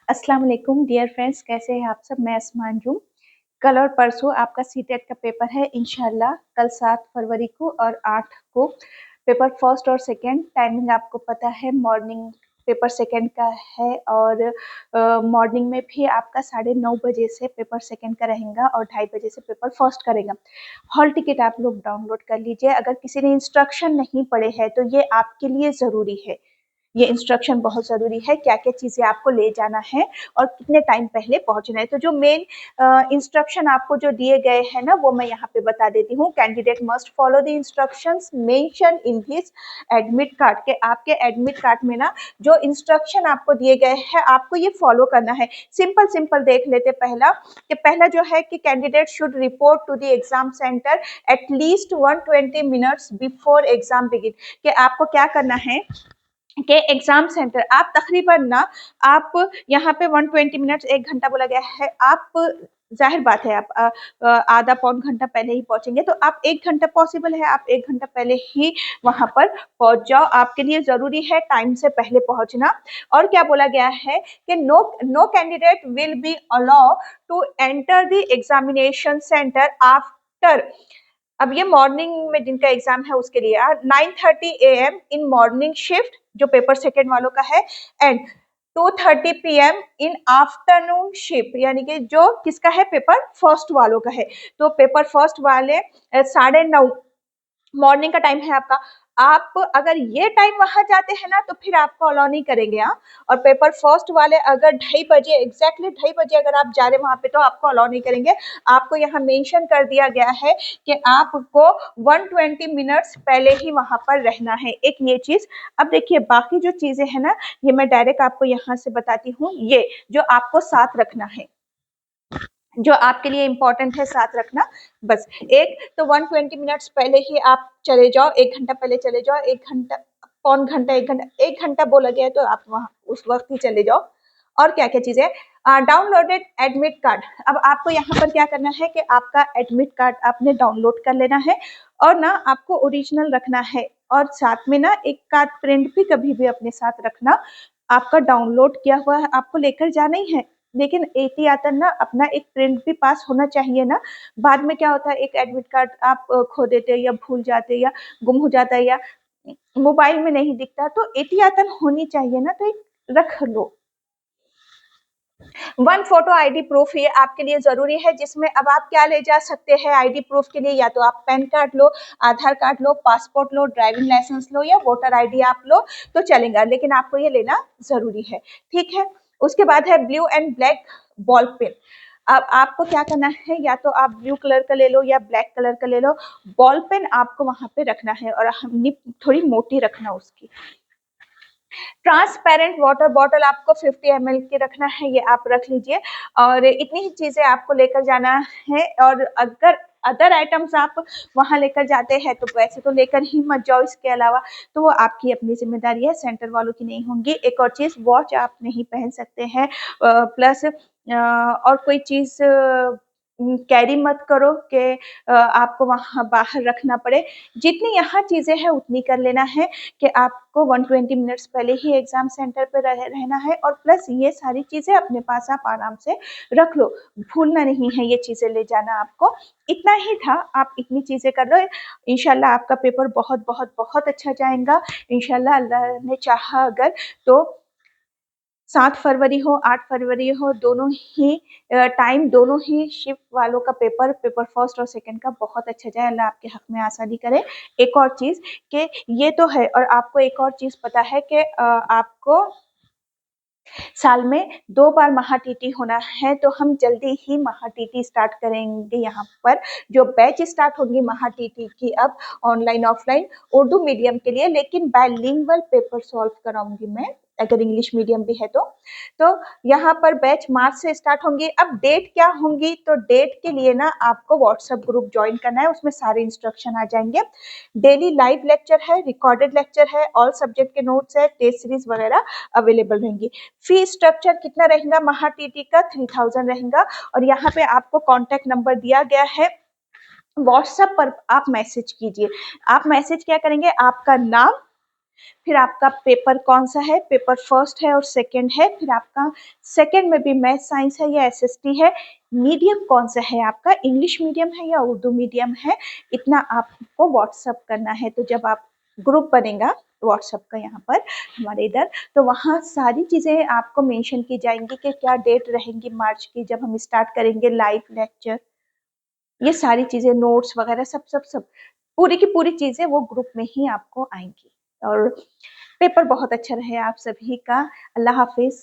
अस्सलाम वालेकुम dear friends, कैसे हैं आप सब। मैं असमान जूम। कल और परसों आपका सीटेट का पेपर है इंशाल्लाह। कल 7 फरवरी को और 8 को पेपर फर्स्ट और सेकंड। टाइमिंग आपको पता है, मॉर्निंग पेपर सेकंड का है और मॉर्निंग में भी आपका 9:30 बजे से पेपर सेकंड का रहेगा और 2:30 बजे से पेपर फर्स्ट का रहेगा। हॉल टिकट आप लोग डाउनलोड कर लीजिए। अगर किसी ने इंस्ट्रक्शन नहीं पढ़े हैं तो ये आपके लिए ज़रूरी है। ये इंस्ट्रक्शन बहुत ज़रूरी है, क्या-क्या चीज़ें आपको ले जाना है और कितने टाइम पहले पहुँचना है। तो जो मेन इंस्ट्रक्शन आपको जो दिए गए हैं ना, वो मैं यहाँ पे बता देती हूँ। Candidate must follow the instructions mention in his admit card. के आपके एडमिट कार्ड में ना जो इंस्ट्रक्शन आपको दिए गए हैं, आपको ये फॉलो करना है। सिंपल देख लेते पहला जो है कि candidate should report to the exam centre at least 120 minutes before exam begin. कि आपको क्या करना है के एग्जाम सेंटर आप तकरीबन ना आप यहाँ पे 120 मिनट्स 1 घंटा बोला गया है। आप जाहिर बात है आप आधा पौन घंटा पहले ही पहुंचेंगे, तो आप 1 घंटा पॉसिबल है, आप 1 घंटा पहले ही वहां पर पहुंच जाओ। आपके लिए जरूरी है टाइम से पहले पहुंचना। और क्या बोला गया है कि no candidate will be allow to enter the examination centre after. अब ये मॉर्निंग में जिनका एग्जाम है उसके लिए 9:30 AM इन मॉर्निंग शिफ्ट जो पेपर सेकेंड वालों का है, and 2:30 PM in afternoon shift, यानी कि जो किसका है पेपर फर्स्ट वालों का है। तो पेपर फर्स्ट वाले 9:30 मॉर्निंग का टाइम है आपका। आप अगर ये टाइम वहां जाते हैं ना तो फिर आपको अलाउ नहीं करेंगे। और पेपर फर्स्ट वाले अगर 2:30 बजे एग्जैक्टली 2:30 बजे अगर आप जा रहे हैं वहां पे तो आपको अलाउ नहीं करेंगे। आपको यहाँ मेंशन कर दिया गया है कि आपको 120 मिनट्स पहले ही वहां पर रहना है। एक ये चीज। अब देखिए बाकी जो चीजें हैं ना, ये मैं डायरेक्ट आपको यहाँ से बताती हूँ। ये जो आपको साथ रखना है, जो आपके लिए इम्पोर्टेंट है साथ रखना, बस एक तो 120 मिनट्स पहले ही आप चले जाओ, 1 घंटा पहले चले जाओ। 1 घंटा पौन घंटा 1 घंटा बोला गया है तो आप वहां उस वक्त ही चले जाओ। और क्या क्या चीजें, डाउनलोडेड एडमिट कार्ड। अब आपको यहाँ पर क्या करना है कि आपका एडमिट कार्ड आपने डाउनलोड कर लेना है और ना आपको ओरिजिनल रखना है। और साथ में ना एक कार्ड प्रिंट भी कभी भी अपने साथ रखना। आपका डाउनलोड किया हुआ है आपको लेकर जाना ही है, लेकिन एहतियातन ना अपना एक प्रिंट भी पास होना चाहिए ना। बाद में क्या होता है, एक एडमिट कार्ड आप खो देते हैं या भूल जाते हैं या गुम हो जाता है या मोबाइल में नहीं दिखता, तो एहतियातन होनी चाहिए ना, तो एक रख लो। 1 फोटो आईडी प्रूफ ये आपके लिए जरूरी है, जिसमें अब आप क्या ले जा सकते हैं आईडी प्रूफ के लिए। या तो आप पैन कार्ड लो, आधार कार्ड लो, पासपोर्ट लो, ड्राइविंग लाइसेंस लो या वोटर आईडी आप लो तो चलेगा, लेकिन आपको ये लेना जरूरी है, ठीक है। उसके बाद है blue and black ball pen. अब आपको क्या करना है, या तो आप ब्लू कलर का ले लो या ब्लैक कलर का ले लो। बॉल पेन आपको वहां पे रखना है और थोड़ी मोटी रखना उसकी। ट्रांसपेरेंट वाटर बॉटल आपको 50 ml की रखना है, ये आप रख लीजिए। और इतनी ही चीजें आपको लेकर जाना है। और अगर अदर आइटम्स आप वहां लेकर जाते हैं तो वैसे तो लेकर ही मत जाओ, इसके अलावा तो वो आपकी अपनी जिम्मेदारी है, सेंटर वालों की नहीं होंगी। एक और चीज, वॉच आप नहीं पहन सकते हैं, प्लस और कोई चीज कैरी मत करो कि आपको वहां बाहर रखना पड़े। जितनी यहाँ चीजें हैं उतनी कर लेना है कि आपको 120 मिनट्स पहले ही एग्जाम सेंटर पर रहना है। और प्लस ये सारी चीजें अपने पास आप आराम से रख लो, भूलना नहीं है ये चीजें ले जाना आपको। इतना ही था, आप इतनी चीजें कर लो। इंशाल्लाह आपका पेपर बहुत बहुत बहुत अच्छा जाएगा। इंशाल्लाह अल्लाह ने चाहा अगर तो 7 फरवरी हो 8 फरवरी हो, दोनों ही टाइम, दोनों ही शिफ्ट वालों का पेपर फर्स्ट और सेकंड का बहुत अच्छा जाए। अल्लाह आपके हक में आसानी करे। एक और चीज कि ये तो है, और आपको एक और चीज पता है कि आपको साल में 2 बार महा टीटी होना है, तो हम जल्दी ही महा टीटी स्टार्ट करेंगे। यहाँ पर जो बैच स्टार्ट होंगी महा टीटी की अब ऑनलाइन ऑफलाइन उर्दू मीडियम के लिए, लेकिन बाइलिंगुअल पेपर सॉल्व कराऊंगी मैं अगर इंग्लिश मीडियम भी है तो यहाँ पर बैच मार्च से स्टार्ट होंगी। अब डेट क्या होंगी, तो डेट के लिए ना आपको व्हाट्सएप ग्रुप ज्वाइन करना है, उसमें सारे इंस्ट्रक्शन आ जाएंगे। डेली लाइव लेक्चर है, रिकॉर्डेड लेक्चर है, ऑल सब्जेक्ट के नोट्स है, टेस्ट सीरीज वगैरह अवेलेबल रहेंगी। फी स्ट्रक्चर कितना रहेगा महा टीटी का, 3000 रहेगा। और यहाँ पे आपको कॉन्टेक्ट नंबर दिया गया है, व्हाट्सएप पर आप मैसेज कीजिए। आप मैसेज क्या करेंगे, आपका नाम, फिर आपका पेपर कौन सा है, पेपर फर्स्ट है और सेकंड है, फिर आपका सेकंड में भी मैथ साइंस है या एसएसटी है, मीडियम कौन सा है आपका, इंग्लिश मीडियम है या उर्दू मीडियम है, इतना आपको व्हाट्सअप करना है। तो जब आप ग्रुप बनेगा व्हाट्सअप का यहाँ पर हमारे इधर, तो वहाँ सारी चीज़ें आपको मेंशन की जाएंगी कि क्या डेट रहेंगी मार्च की जब हम स्टार्ट करेंगे लाइव लेक्चर, ये सारी चीज़ें नोट्स वगैरह सब सब सब पूरी की पूरी चीज़ें वो ग्रुप में ही आपको आएंगी। और पेपर बहुत अच्छा रहे आप सभी का। अल्लाह हाफिज़।